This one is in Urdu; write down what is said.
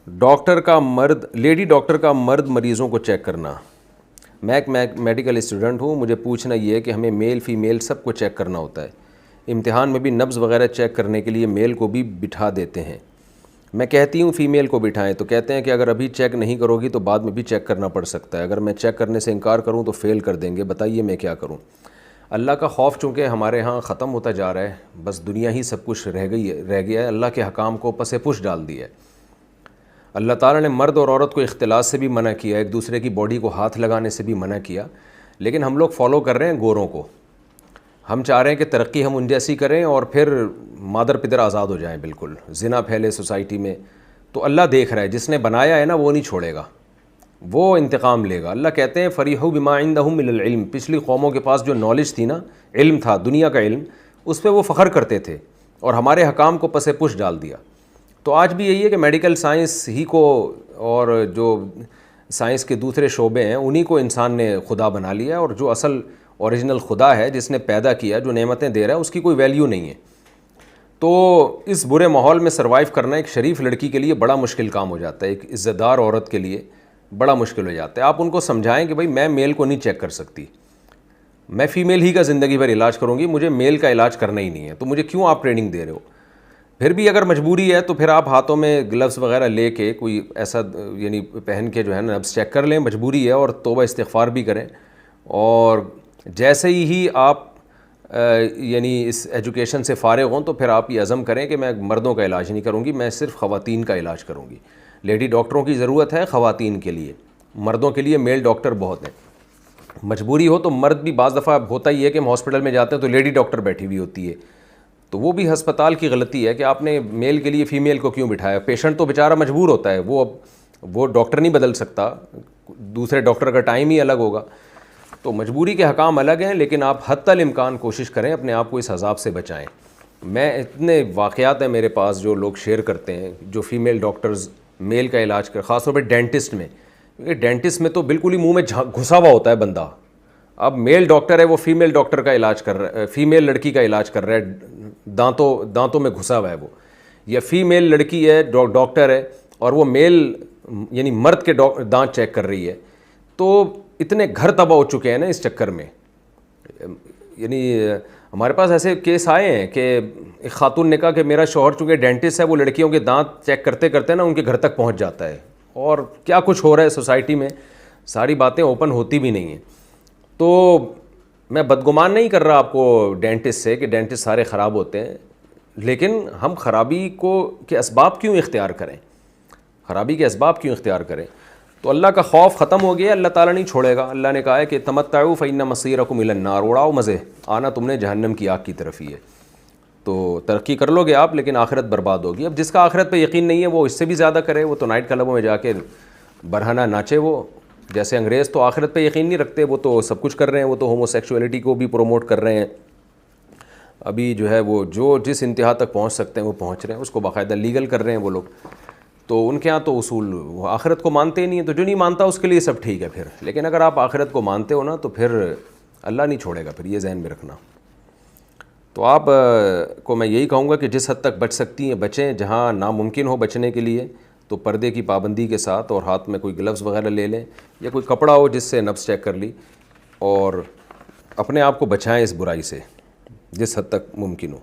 لیڈی ڈاکٹر کا مرد مریضوں کو چیک کرنا. میں ایک میڈیکل اسٹوڈنٹ ہوں, مجھے پوچھنا یہ ہے کہ ہمیں میل فیمیل سب کو چیک کرنا ہوتا ہے. امتحان میں بھی نبض وغیرہ چیک کرنے کے لیے میل کو بھی بٹھا دیتے ہیں. میں کہتی ہوں فیمیل کو بٹھائیں تو کہتے ہیں کہ اگر ابھی چیک نہیں کرو گی تو بعد میں بھی چیک کرنا پڑ سکتا ہے. اگر میں چیک کرنے سے انکار کروں تو فیل کر دیں گے. بتائیے میں کیا کروں. اللہ کا خوف چونکہ ہمارے ہاں ختم ہوتا جا رہا ہے, بس دنیا ہی سب کچھ رہ گیا ہے. اللہ کے حکام کو پس پش ڈال دیا ہے. اللہ تعالیٰ نے مرد اور عورت کو اختلاط سے بھی منع کیا, ایک دوسرے کی باڈی کو ہاتھ لگانے سے بھی منع کیا, لیکن ہم لوگ فالو کر رہے ہیں گوروں کو. ہم چاہ رہے ہیں کہ ترقی ہم ان جیسی کریں اور پھر مادر پدر آزاد ہو جائیں, بالکل زنا پھیلے سوسائٹی میں. تو اللہ دیکھ رہا ہے, جس نے بنایا ہے نا وہ نہیں چھوڑے گا, وہ انتقام لے گا. اللہ کہتے ہیں فریحوا بما عندهم من العلم, پچھلی قوموں کے پاس جو نالج تھی نا, علم تھا, دنیا کا علم, اس پہ وہ فخر کرتے تھے اور ہمارے حکام کو پس پش ڈال دیا. تو آج بھی یہی ہے کہ میڈیکل سائنس ہی کو اور جو سائنس کے دوسرے شعبے ہیں انہی کو انسان نے خدا بنا لیا, اور جو اصل اوریجنل خدا ہے جس نے پیدا کیا, جو نعمتیں دے رہا ہے, اس کی کوئی ویلیو نہیں ہے. تو اس برے ماحول میں سروائیو کرنا ایک شریف لڑکی کے لیے بڑا مشکل کام ہو جاتا ہے, ایک عزت دار عورت کے لیے بڑا مشکل ہو جاتا ہے. آپ ان کو سمجھائیں کہ بھائی میں میل کو نہیں چیک کر سکتی, میں فیمیل ہی کا زندگی بھر علاج کروں گی, مجھے میل کا علاج کرنا ہی نہیں ہے. تو مجھے کیوں آپ ٹریننگ دے رہے ہو؟ پھر بھی اگر مجبوری ہے تو پھر آپ ہاتھوں میں گلوز وغیرہ لے کے کوئی ایسا یعنی پہن کے جو ہے نا نبض چیک کر لیں, مجبوری ہے, اور توبہ استغفار بھی کریں. اور جیسے ہی آپ یعنی اس ایجوکیشن سے فارغ ہوں تو پھر آپ یہ عزم کریں کہ میں مردوں کا علاج نہیں کروں گی, میں صرف خواتین کا علاج کروں گی. لیڈی ڈاکٹروں کی ضرورت ہے خواتین کے لیے, مردوں کے لیے میل ڈاکٹر بہت ہیں. مجبوری ہو تو مرد بھی بعض دفعہ ہوتا ہی ہے کہ ہم ہاسپٹل میں جاتے ہیں تو لیڈی ڈاکٹر بیٹھی ہوئی ہوتی ہے, تو وہ بھی ہسپتال کی غلطی ہے کہ آپ نے میل کے لیے فیمیل کو کیوں بٹھایا. پیشنٹ تو بیچارہ مجبور ہوتا ہے, وہ ڈاکٹر نہیں بدل سکتا, دوسرے ڈاکٹر کا ٹائم ہی الگ ہوگا. تو مجبوری کے حکام الگ ہیں, لیکن آپ حتی الامکان کوشش کریں اپنے آپ کو اس عذاب سے بچائیں. میں اتنے واقعات ہیں میرے پاس جو لوگ شیئر کرتے ہیں, جو فیمیل ڈاکٹرز میل کا علاج خاص طور پہ ڈینٹسٹ میں, کیونکہ ڈینٹسٹ میں تو بالکل ہی منہ میں گھسا ہوا ہوتا ہے بندہ. اب میل ڈاکٹر ہے, وہ فیمیل ڈاکٹر کا علاج کر رہا ہے, فیمیل لڑکی کا علاج کر رہا ہے, دانتوں میں گھسا ہوا ہے وہ, یا فیمیل لڑکی ہے ڈاکٹر ہے اور وہ میل یعنی مرد کے دانت چیک کر رہی ہے. تو اتنے گھر تباہ ہو چکے ہیں نا اس چکر میں. یعنی ہمارے پاس ایسے کیس آئے ہیں کہ ایک خاتون نے کہا کہ میرا شوہر چونکہ ڈینٹسٹ ہے, وہ لڑکیوں کے دانت چیک کرتے کرتے نا ان کے گھر تک پہنچ جاتا ہے. اور کیا کچھ ہو رہا ہے سوسائٹی میں, ساری باتیں اوپن ہوتی بھی نہیں ہیں. تو میں بدگمان نہیں کر رہا آپ کو ڈینٹسٹ سے کہ ڈینٹسٹ سارے خراب ہوتے ہیں, لیکن ہم خرابی کے اسباب کیوں اختیار کریں, خرابی کے اسباب کیوں اختیار کریں. تو اللہ کا خوف ختم ہو گیا, اللہ تعالیٰ نہیں چھوڑے گا. اللہ نے کہا ہے کہ تمتعوا فإن مصیرکم الی النار, اڑاؤ مزے, آنا تم نے جہنم کی آگ کی طرف ہی ہے. تو ترقی کر لو گے آپ, لیکن آخرت برباد ہوگی. اب جس کا آخرت پہ یقین نہیں ہے وہ اس سے بھی زیادہ کرے, وہ تو نائٹ کلبوں میں جا کے برہنہ ناچے. وہ جیسے انگریز تو آخرت پہ یقین نہیں رکھتے, وہ تو سب کچھ کر رہے ہیں, وہ تو ہومو سیکشولیٹی کو بھی پروموٹ کر رہے ہیں. ابھی جو ہے وہ جو جس انتہا تک پہنچ سکتے ہیں وہ پہنچ رہے ہیں, اس کو باقاعدہ لیگل کر رہے ہیں وہ لوگ. تو ان کے ہاں تو اصول وہ آخرت کو مانتے ہی نہیں ہیں. تو جو نہیں مانتا اس کے لیے سب ٹھیک ہے پھر, لیکن اگر آپ آخرت کو مانتے ہو نا تو پھر اللہ نہیں چھوڑے گا, پھر یہ ذہن میں رکھنا. تو آپ کو میں یہی کہوں گا کہ جس حد تک بچ سکتی ہیں بچیں, جہاں ناممکن ہو بچنے کے لیے تو پردے کی پابندی کے ساتھ, اور ہاتھ میں کوئی گلوز وغیرہ لے لیں یا کوئی کپڑا ہو جس سے نبض چیک کر لی, اور اپنے آپ کو بچائیں اس برائی سے جس حد تک ممکن ہو.